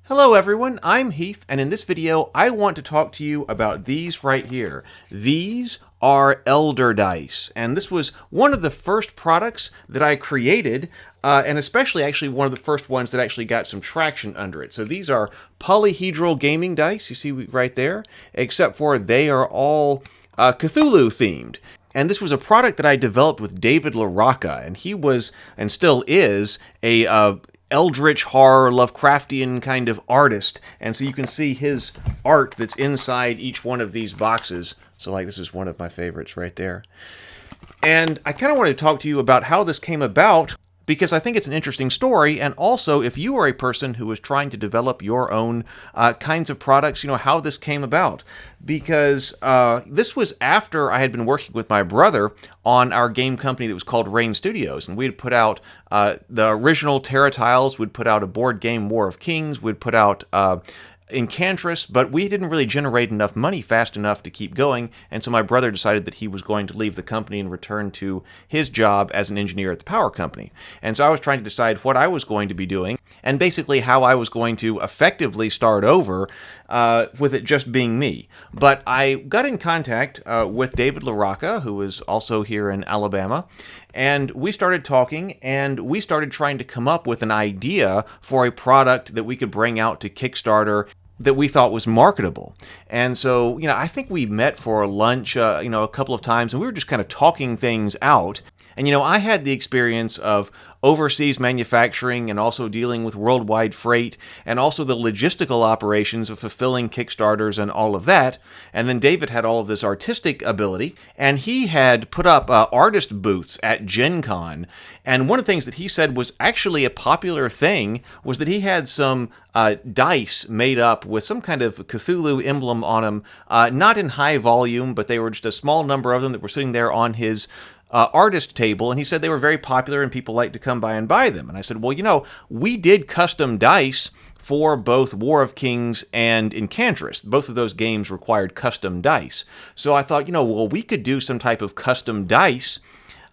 Hello everyone, I'm Heath, and in this video I want to talk to you about these right here. These are Elder Dice, and this was one of the first products that I created, and especially actually one of the first ones that actually got some traction under it. So these are polyhedral gaming dice, you see right there, except for they are all Cthulhu themed. And this was a product that I developed with David LaRocca, and he was, and still is, a eldritch horror Lovecraftian kind of artist, and so you can see his art that's inside each one of these boxes. So like this is one of my favorites right there. And I kind of wanted to talk to you about how this came about, because I think it's an interesting story, and also if you are a person who is trying to develop your own kinds of products, you know, how this came about. Because this was after I had been working with my brother on our game company that was called Rain Studios, and we had put out the original Terra Tiles, we'd put out a board game, War of Kings, we'd put out Enchantress, but we didn't really generate enough money fast enough to keep going, and so my brother decided that he was going to leave the company and return to his job as an engineer at the power company. And so I was trying to decide what I was going to be doing, and basically how I was going to effectively start over with it just being me. But I got in contact with David LaRocca, who is also here in Alabama, and we started talking, and we started trying to come up with an idea for a product that we could bring out to Kickstarter that we thought was marketable. And so, you know, I think we met for lunch, you know, a couple of times, and we were just kind of talking things out. And, you know, I had the experience of overseas manufacturing and also dealing with worldwide freight and also the logistical operations of fulfilling Kickstarters and all of that. And then David had all of this artistic ability, and he had put up artist booths at Gen Con. And one of the things that he said was actually a popular thing was that he had some dice made up with some kind of Cthulhu emblem on them, not in high volume, but they were just a small number of them that were sitting there on his artist table, and he said they were very popular and people liked to come by and buy them. And I said, well, you know, we did custom dice for both War of Kings and Enchantress. Both of those games required custom dice. So I thought, you know, well, we could do some type of custom dice,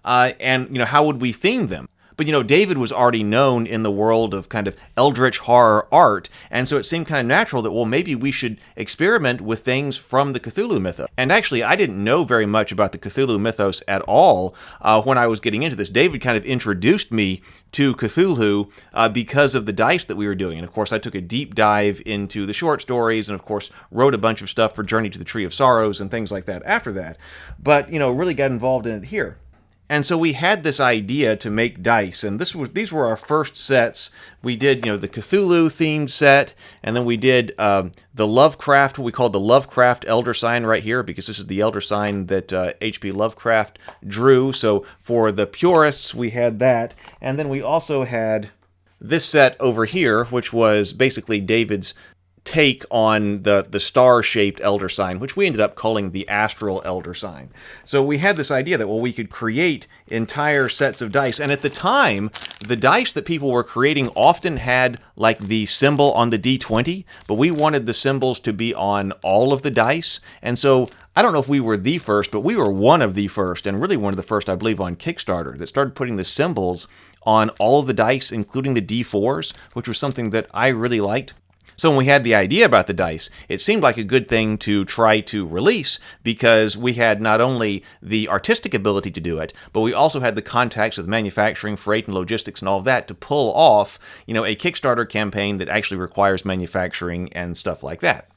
and, you know, how would we theme them? But, you know, David was already known in the world of kind of eldritch horror art, and so it seemed kind of natural that, well, maybe we should experiment with things from the Cthulhu Mythos. And actually, I didn't know very much about the Cthulhu Mythos at all when I was getting into this. David kind of introduced me to Cthulhu because of the dice that we were doing. And, of course, I took a deep dive into the short stories and, of course, wrote a bunch of stuff for Journey to the Tree of Sorrows and things like that after that. But, you know, really got involved in it here. And so we had this idea to make dice, and these were our first sets. We did, you know, the Cthulhu themed set, and then we did the Lovecraft, what we called the Lovecraft Elder Sign right here, because this is the Elder Sign that H.P. Lovecraft drew. So for the purists, we had that, and then we also had this set over here, which was basically David's take on the star-shaped elder sign, which we ended up calling the astral elder sign. So we had this idea that, well, we could create entire sets of dice, and at the time, the dice that people were creating often had like the symbol on the D20, but we wanted the symbols to be on all of the dice, and so I don't know if we were the first, but we were one of the first, and really one of the first, I believe, on Kickstarter, that started putting the symbols on all of the dice, including the D4s, which was something that I really liked. So when we had the idea about the dice, it seemed like a good thing to try to release because we had not only the artistic ability to do it, but we also had the contacts with manufacturing, freight, and logistics and all of that to pull off, you know, a Kickstarter campaign that actually requires manufacturing and stuff like that.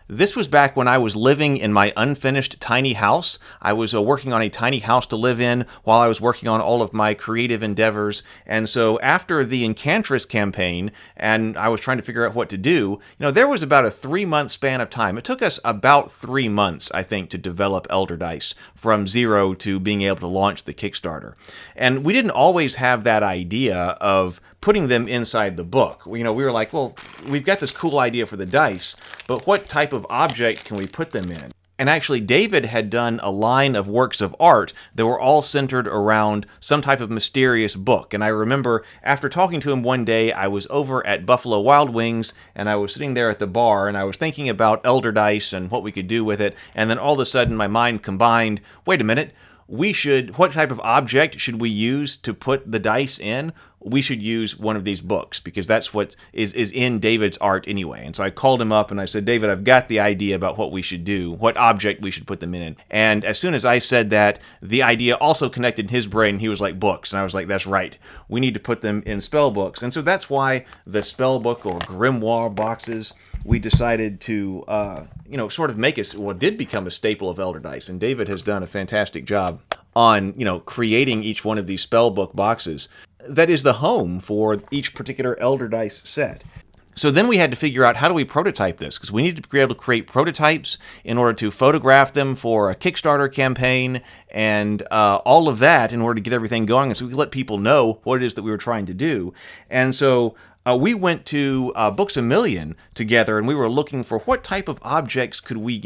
This was back when I was living in my unfinished tiny house. I was working on a tiny house to live in while I was working on all of my creative endeavors. And so after the Enchantress campaign, and I was trying to figure out what to do, you know, there was about a 3-month span of time. It took us about 3 months, I think, to develop Elder Dice from zero to being able to launch the Kickstarter. And we didn't always have that idea of putting them inside the book. You know, we were like, well, we've got this cool idea for the dice, but what type of object can we put them in? And actually, David had done a line of works of art that were all centered around some type of mysterious book. And I remember after talking to him one day, I was over at Buffalo Wild Wings, and I was sitting there at the bar, and I was thinking about Elder Dice and what we could do with it. And then all of a sudden, my mind combined, wait a minute, what type of object should we use to put the dice in? we should use one of these books because that's what is in David's art anyway. And so I called him up and I said, David, I've got the idea about what we should do, what object we should put them in. And as soon as I said that, the idea also connected in his brain. He was like, books. And I was like, that's right. We need to put them in spell books. And so that's why the spell book or grimoire boxes, we decided to, sort of make it, well, it did become a staple of Elder Dice. And David has done a fantastic job on, creating each one of these spell book boxes. That is the home for each particular Elder Dice set. So then we had to figure out how do we prototype this, because we needed to be able to create prototypes in order to photograph them for a Kickstarter campaign and all of that in order to get everything going, and so we could let people know what it is that we were trying to do. And so we went to Books A Million together, and we were looking for what type of objects could we,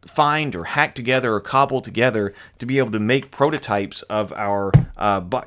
find or hack together or cobble together to be able to make prototypes of our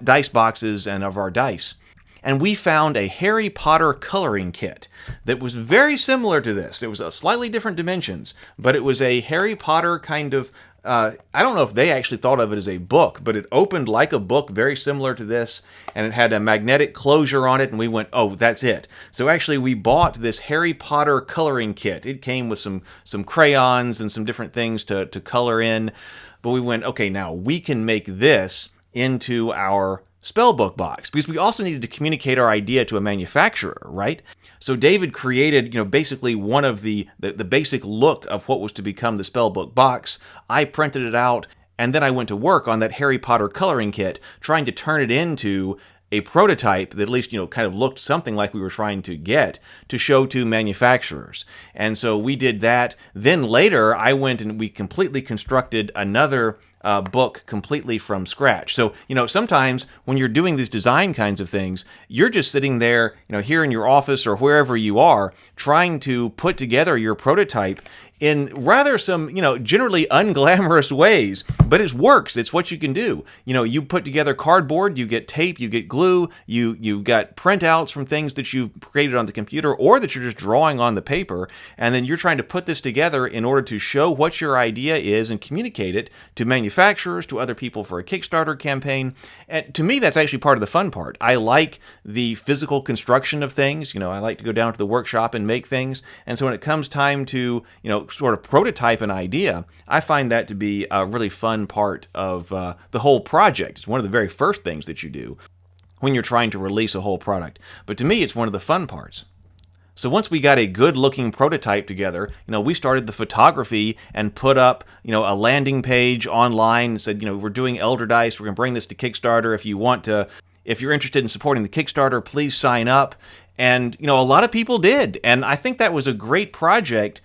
dice boxes and of our dice. And we found a Harry Potter coloring kit that was very similar to this. It was a slightly different dimensions, but it was a Harry Potter kind of, I don't know if they actually thought of it as a book, but it opened like a book, very similar to this, and it had a magnetic closure on it, and we went, oh, that's it. So actually we bought this Harry Potter coloring kit. It came with some crayons and some different things to color in, but we went, okay, now we can make this into our spellbook box, because we also needed to communicate our idea to a manufacturer, right? So David created, basically one of the basic look of what was to become the spellbook box. I printed it out, and then I went to work on that Harry Potter coloring kit, trying to turn it into a prototype that at least, kind of looked something like we were trying to get to show to manufacturers. And so we did that. Then later, I went and we completely constructed another book completely from scratch. So, sometimes when you're doing these design kinds of things, you're just sitting there, here in your office or wherever you are, trying to put together your prototype in rather some, generally unglamorous ways, but it works. It's what you can do. You put together cardboard, you get tape, you get glue, you got printouts from things that you've created on the computer or that you're just drawing on the paper, and then you're trying to put this together in order to show what your idea is and communicate it to manufacturers, to other people for a Kickstarter campaign. And to me, that's actually part of the fun part. I like the physical construction of things. I like to go down to the workshop and make things. And so when it comes time to, sort of prototype an idea, I find that to be a really fun part of the whole project. It's one of the very first things that you do when you're trying to release a whole product. But to me, it's one of the fun parts. So once we got a good-looking prototype together, we started the photography and put up, a landing page online and said, we're doing Elder Dice. We're going to bring this to Kickstarter. If you're interested in supporting the Kickstarter, please sign up. And, a lot of people did. And I think that was a great project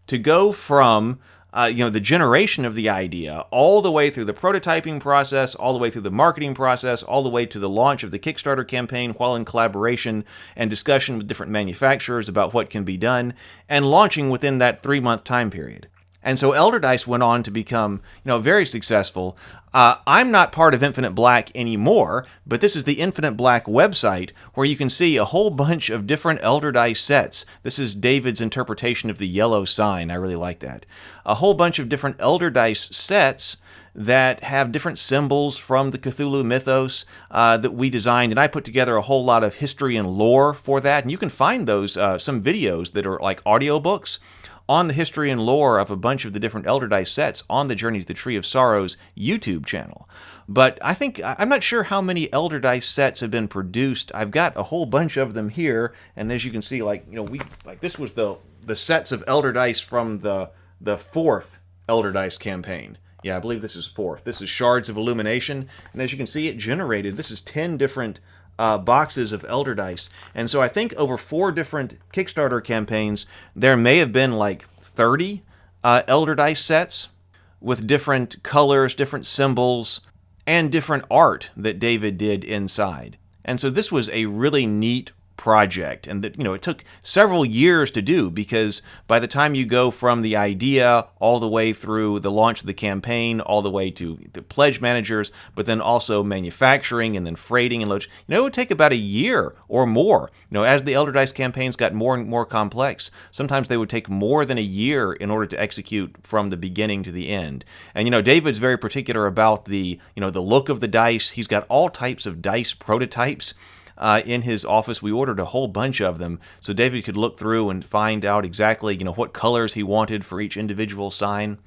to go from, the generation of the idea all the way through the prototyping process, all the way through the marketing process, all the way to the launch of the Kickstarter campaign while in collaboration and discussion with different manufacturers about what can be done, and launching within that 3-month time period. And so Elder Dice went on to become, very successful. I'm not part of Infinite Black anymore, but this is the Infinite Black website where you can see a whole bunch of different Elder Dice sets. This is David's interpretation of the yellow sign. I really like that. A whole bunch of different Elder Dice sets that have different symbols from the Cthulhu Mythos that we designed, and I put together a whole lot of history and lore for that. And you can find those, some videos that are like audiobooks on the history and lore of a bunch of the different Elder Dice sets on the Journey to the Tree of Sorrows YouTube channel. But I'm not sure how many Elder Dice sets have been produced. I've got a whole bunch of them here, and as you can see, this was the sets of Elder Dice from the fourth Elder Dice campaign. Yeah, I believe this is fourth. This is Shards of Illumination, and as you can see, it generated, this is 10 different boxes of Elder Dice. And so I think over 4 different Kickstarter campaigns, there may have been like 30 Elder Dice sets with different colors, different symbols, and different art that David did inside. And so this was a really neat project, and that it took several years to do, because by the time you go from the idea all the way through the launch of the campaign, all the way to the pledge managers, but then also manufacturing and then freighting and load, it would take about a year or more. As the Elder Dice campaigns got more and more complex, sometimes they would take more than a year in order to execute from the beginning to the end. And David's very particular about the the look of the dice. He's got all types of dice prototypes. in his office. We ordered a whole bunch of them so David could look through and find out exactly, what colors he wanted for each individual sign.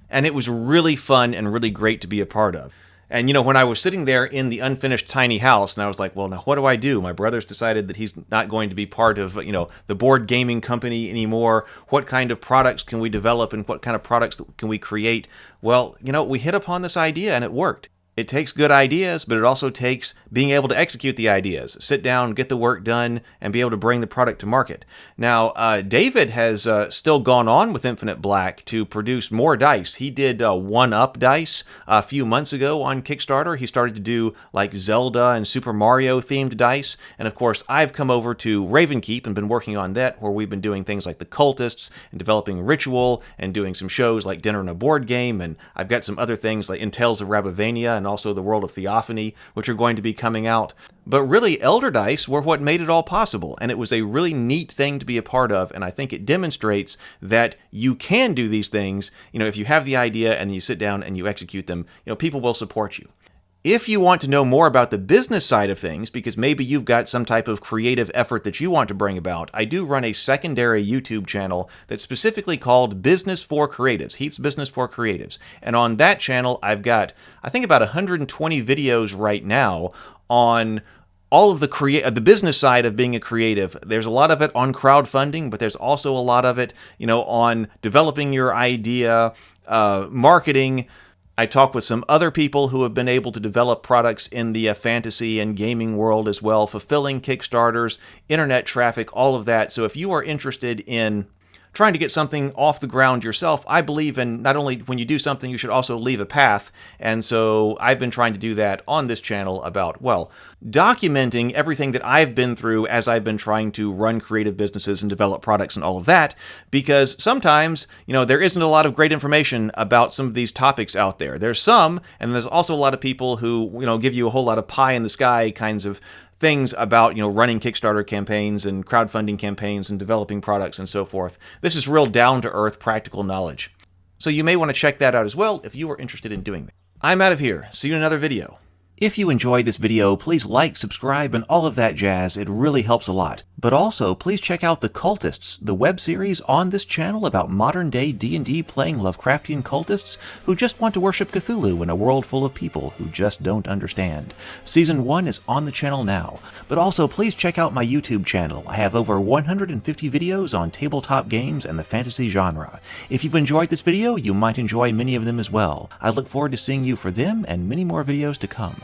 And it was really fun and really great to be a part of. And, when I was sitting there in the unfinished tiny house, and I was like, well, now what do I do? My brother's decided that he's not going to be part of, the board gaming company anymore. What kind of products can we develop and what kind of products can we create? Well, we hit upon this idea and it worked. It takes good ideas, but it also takes being able to execute the ideas, sit down, get the work done, and be able to bring the product to market. Now, David has still gone on with Infinite Black to produce more dice. He did 1-Up dice a few months ago on Kickstarter. He started to do like Zelda and Super Mario themed dice. And of course, I've come over to Ravenkeep and been working on that, where we've been doing things like the Cultists and developing Ritual and doing some shows like Dinner and a Board Game. And I've got some other things like In Tales of Rabavania and also the World of Theophany, which are going to be coming out. But really, Elder Dice were what made it all possible, and it was a really neat thing to be a part of, and I think it demonstrates that you can do these things. If you have the idea and you sit down and you execute them, people will support you. If you want to know more about the business side of things, because maybe you've got some type of creative effort that you want to bring about, I do run a secondary YouTube channel that's specifically called Business for Creatives, Heath's Business for Creatives. And on that channel, I've got, I think, about 120 videos right now on all of the business side of being a creative. There's a lot of it on crowdfunding, but there's also a lot of it, on developing your idea, marketing. I talk with some other people who have been able to develop products in the fantasy and gaming world as well, fulfilling Kickstarters, internet traffic, all of that. So if you are interested in trying to get something off the ground yourself, I believe in not only when you do something, you should also leave a path. And so I've been trying to do that on this channel about, well, documenting everything that I've been through as I've been trying to run creative businesses and develop products and all of that, because sometimes, there isn't a lot of great information about some of these topics out there. There's some, and there's also a lot of people who, give you a whole lot of pie in the sky kinds of things about, running Kickstarter campaigns and crowdfunding campaigns and developing products and so forth. This is real down-to-earth practical knowledge. So you may want to check that out as well if you are interested in doing that. I'm out of here. See you in another video. If you enjoyed this video, please like, subscribe, and all of that jazz. It really helps a lot. But also, please check out The Cultists, the web series on this channel about modern-day D&D playing Lovecraftian cultists who just want to worship Cthulhu in a world full of people who just don't understand. Season 1 is on the channel now. But also, please check out my YouTube channel. I have over 150 videos on tabletop games and the fantasy genre. If you've enjoyed this video, you might enjoy many of them as well. I look forward to seeing you for them and many more videos to come.